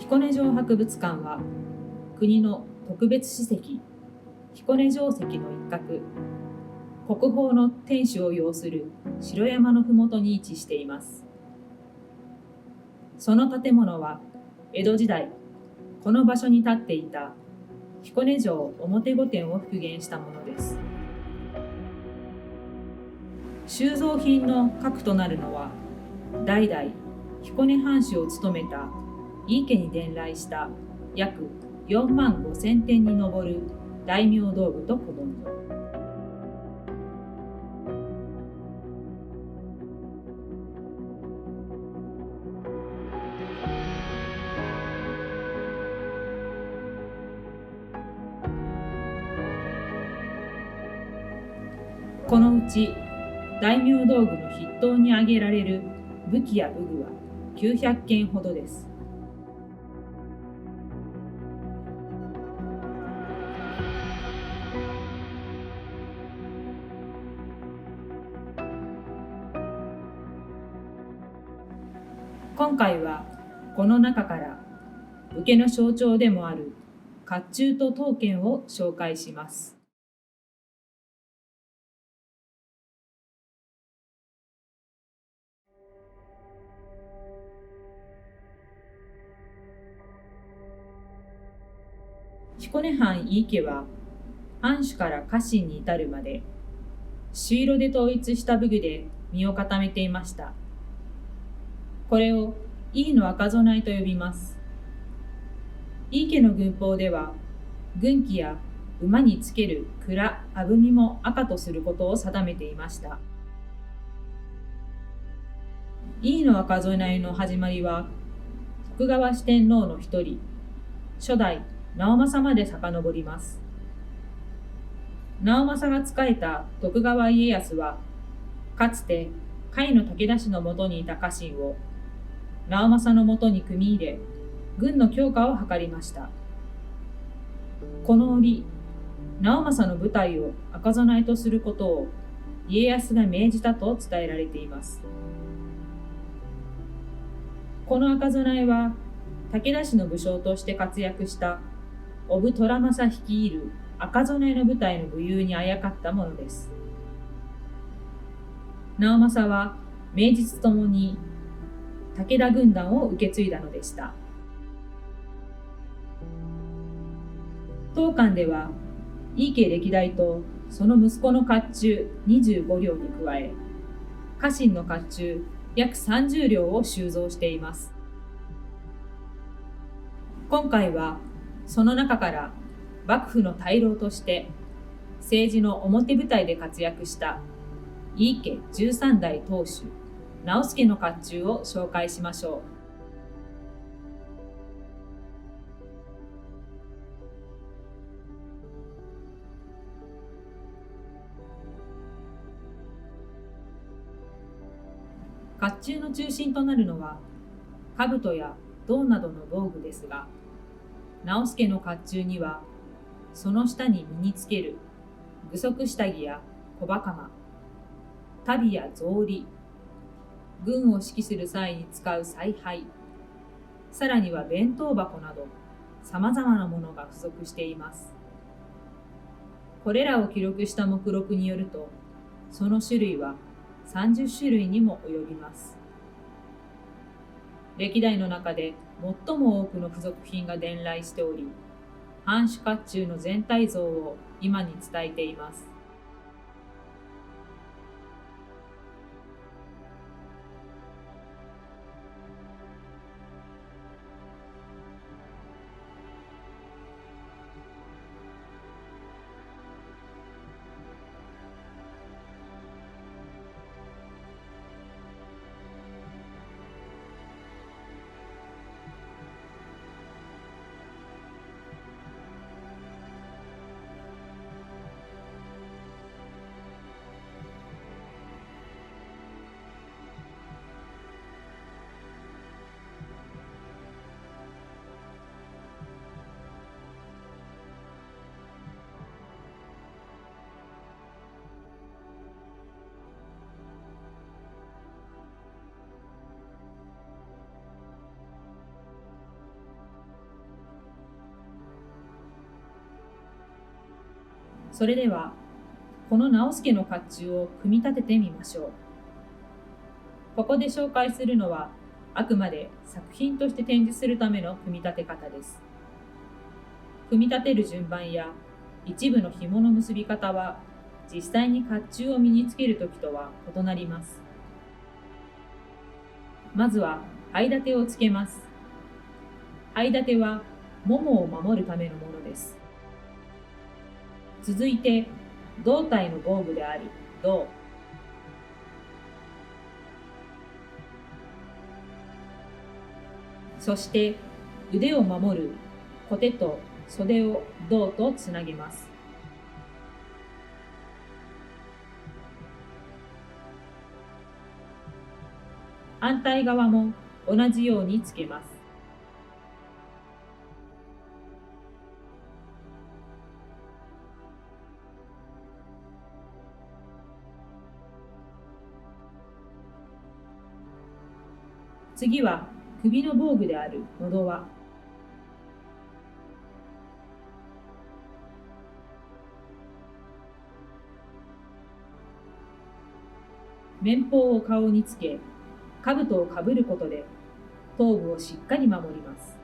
彦根城博物館は国の特別史跡彦根城跡の一角、国宝の天守を擁する城山のふもとに位置しています。その建物は江戸時代、この場所に建っていた彦根城表御殿を復元したものです。収蔵品の核となるのは、代々彦根藩主を務めた井伊家に伝来した約4万5,000点に上る大名道具と古文書。このうち大名道具の筆頭に挙げられる武器や武具は900件ほどです。今回はこの中から武家の象徴でもある甲冑と刀剣を紹介します。彦根藩井伊家は藩主から家臣に至るまで朱色で統一した武具で身を固めていました。これを井伊の赤備えと呼びます。井伊家の軍法では、軍旗や馬につける鞍、あぶみも赤とすることを定めていました。井伊の赤備えの始まりは、徳川四天王の一人、初代直政まで遡ります。直政が仕えた徳川家康は、かつて甲斐の武田氏のもとにいた家臣を直政のもとに組み入れ、軍の強化を図りました。この折、直政の部隊を赤備えとすることを家康が命じたと伝えられています。この赤備えは、武田氏の武将として活躍した小布虎政率いる赤備えの部隊の武勇にあやかったものです。直政は名実ともに武田軍団を受け継いだのでした。当館では、井伊家歴代とその息子の甲冑25両に加え、家臣の甲冑約30両を収蔵しています。今回は、その中から幕府の大老として政治の表舞台で活躍した井伊家13代当主直弼の甲冑を紹介しましょう。甲冑の中心となるのは兜や銅などの道具ですが、直弼の甲冑にはその下に身につける具足下着や小袴、足袋や草履、軍を指揮する際に使う采配、さらには弁当箱などさまざまなものが付属しています。これらを記録した目録によると、その種類は30種類にも及びます。歴代の中で最も多くの付属品が伝来しており、藩主甲冑の全体像を今に伝えています。それでは、この直輔の甲冑を組み立ててみましょう。ここで紹介するのは、あくまで作品として展示するための組み立て方です。組み立てる順番や一部の紐の結び方は、実際に甲冑を身につけるときとは異なります。まずは、はい立てをつけます。はい立ては、ももを守るためのものです。続いて、胴体の防具である胴。そして、腕を守る小手と袖を胴とつなげます。反対側も同じようにつけます。次は首の防具である喉輪。面包を顔につけ、兜をかぶることで頭部をしっかり守ります。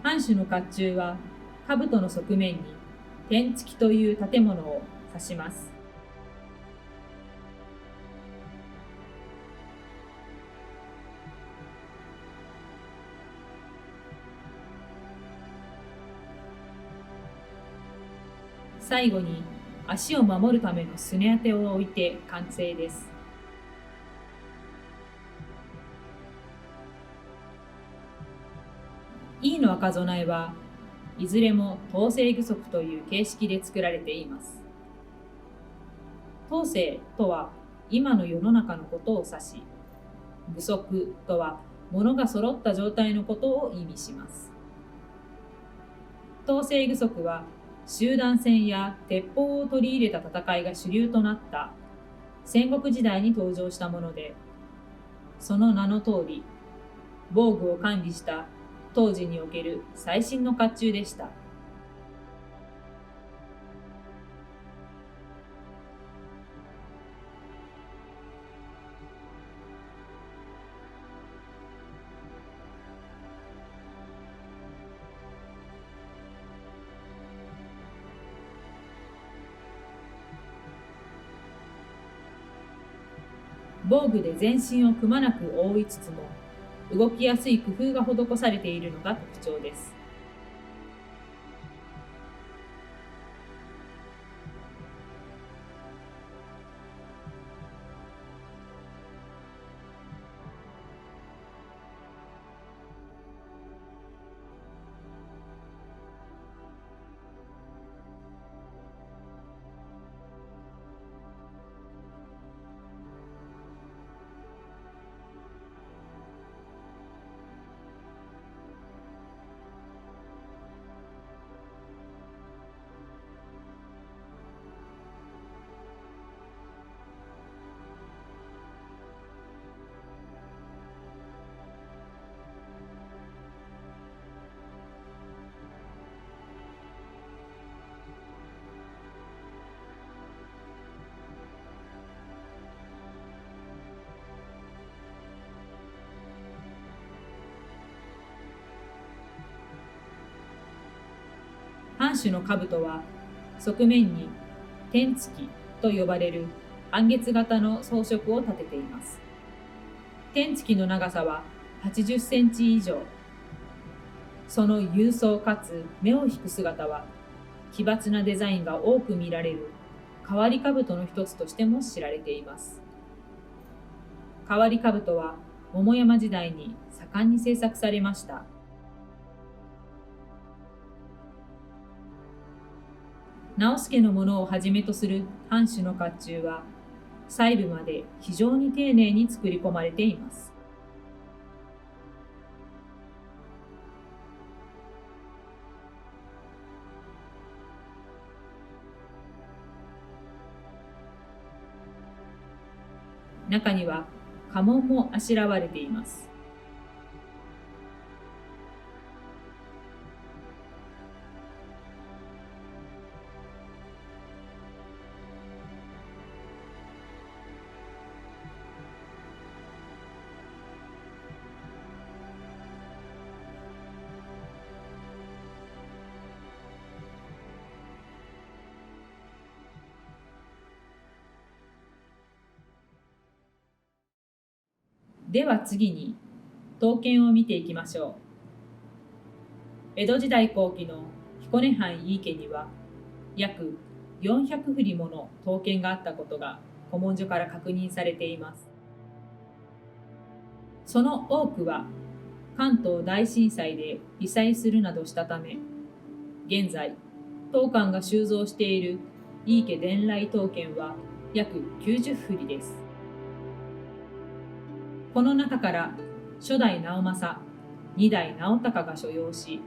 藩主の甲冑は兜の側面に天付きという建物を指します。最後に足を守るためのすね当てを置いて完成です。E の赤備えはいずれも統制具足という形式で作られています。統制とは今の世の中のことを指し、具足とは物が揃った状態のことを意味します。統制具足は集団戦や鉄砲を取り入れた戦いが主流となった戦国時代に登場したもので、その名の通り、防具を管理した当時における最新の甲冑でした。防具で全身をくまなく覆いつつも、動きやすい工夫が施されているのが特徴です。藩主の兜は側面に天付きと呼ばれる半月型の装飾を立てています。天付きの長さは80センチ以上。その勇壮かつ目を引く姿は奇抜なデザインが多く見られる変わり兜の一つとしても知られています。変わり兜は桃山時代に盛んに制作されました。直輔のものをはじめとする藩主の甲冑は細部まで非常に丁寧に作り込まれています。中には家紋もあしらわれています。では次に刀剣を見ていきましょう。江戸時代後期の彦根藩井伊家には約400振りもの刀剣があったことが古文書から確認されています。その多くは関東大震災で被災するなどしたため、現在当館が収蔵している井伊家伝来刀剣は約90振りです。この中から初代直政、2代直隆が所用し、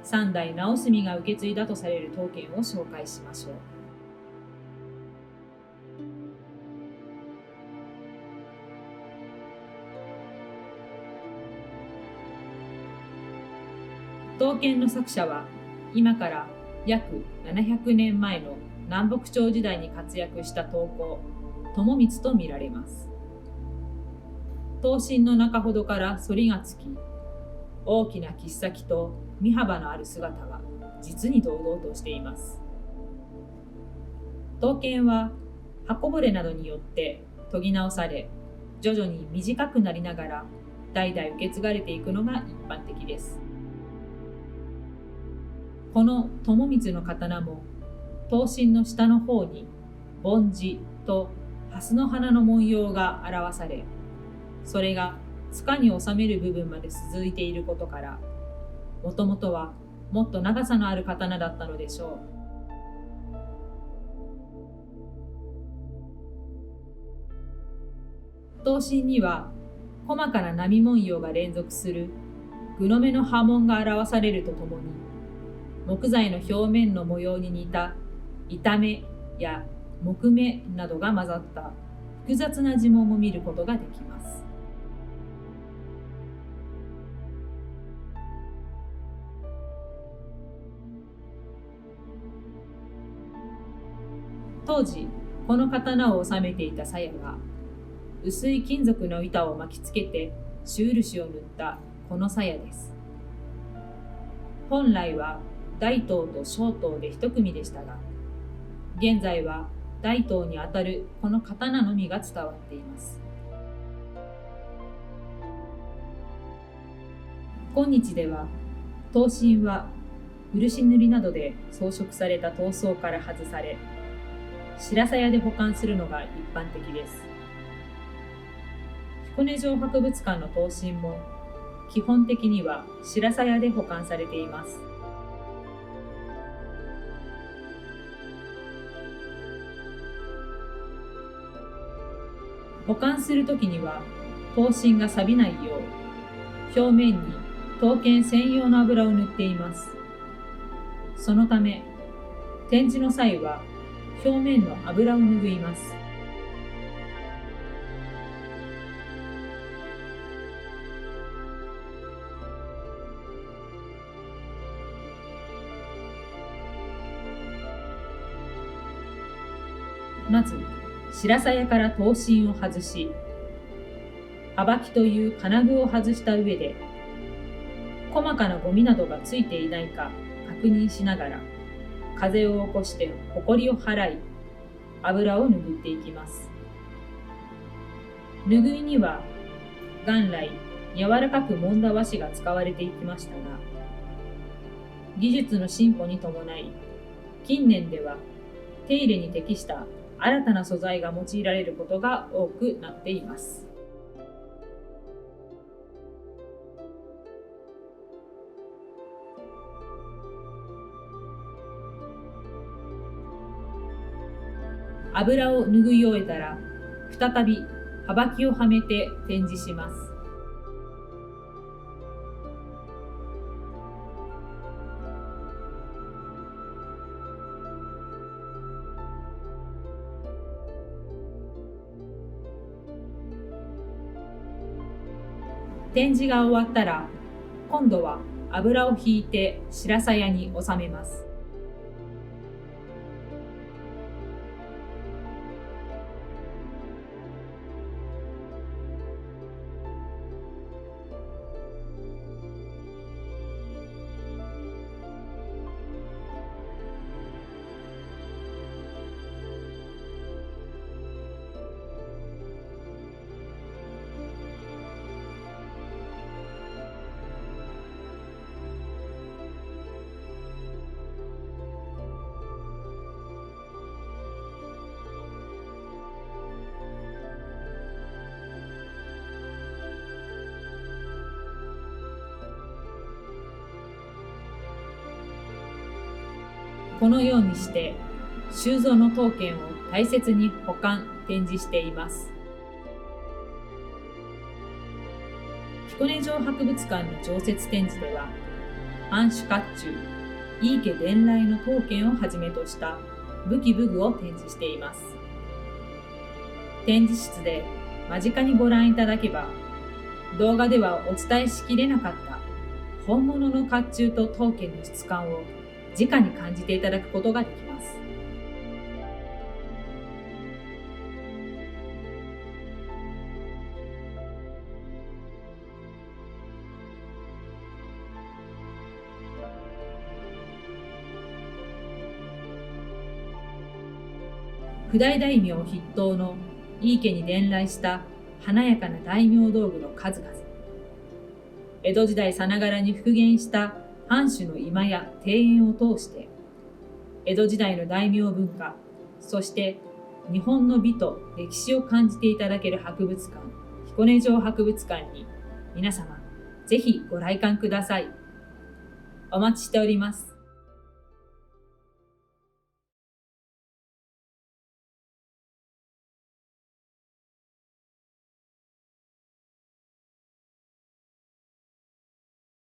3代直澄が受け継いだとされる刀剣を紹介しましょう。刀剣の作者は今から約700年前の南北朝時代に活躍した刀工友光とみられます。刀身の中ほどから反りがつき、大きな切っ先と身幅のある姿は実に堂々としています。刀剣は刃こぼれなどによって研ぎ直され、徐々に短くなりながら代々受け継がれていくのが一般的です。この友光の刀も刀身の下の方に梵字と蓮の花の文様が表され、それが柄に収める部分まで続いていることから、もともとはもっと長さのある刀だったのでしょう。刀身には細かな波文様が連続する具の目の刃文が表されるとともに、木材の表面の模様に似た板目や木目などが混ざった複雑な地紋も見ることができます。当時この刀を収めていた鞘が薄い金属の板を巻きつけて朱漆を塗ったこの鞘です。本来は大刀と小刀で一組でしたが、現在は大刀にあたるこの刀のみが伝わっています。今日では刀身は漆塗りなどで装飾された刀装から外され、白鞘で保管するのが一般的です。彦根城博物館の刀身も基本的には白鞘で保管されています。保管するときには刀身が錆びないよう、表面に刀剣専用の油を塗っています。そのため展示の際は表面の油を拭います。まず白鞘から刀身を外し、刃ばきという金具を外した上で、細かなゴミなどがついていないか確認しながら、風を起こしてほこりを払い、油を拭っていきます。拭いには元来柔らかく揉んだ和紙が使われていきましたが、技術の進歩に伴い、近年では手入れに適した新たな素材が用いられることが多くなっています。油を拭い終えたら、再び刃ばきをはめて展示します。展示が終わったら、今度は油を引いて白鞘に収めます。このようにして収蔵の刀剣を大切に保管・展示しています。彦根城博物館の常設展示では、藩主甲冑、井伊家伝来の刀剣をはじめとした武器武具を展示しています。展示室で間近にご覧いただけば、動画ではお伝えしきれなかった本物の甲冑と刀剣の質感を直に感じていただくことができます。九代大名筆頭の井伊家に伝来した華やかな大名道具の数々。江戸時代さながらに復元した藩主の居間や庭園を通して、江戸時代の大名文化、そして日本の美と歴史を感じていただける博物館、彦根城博物館に皆様、ぜひご来館ください。お待ちしております。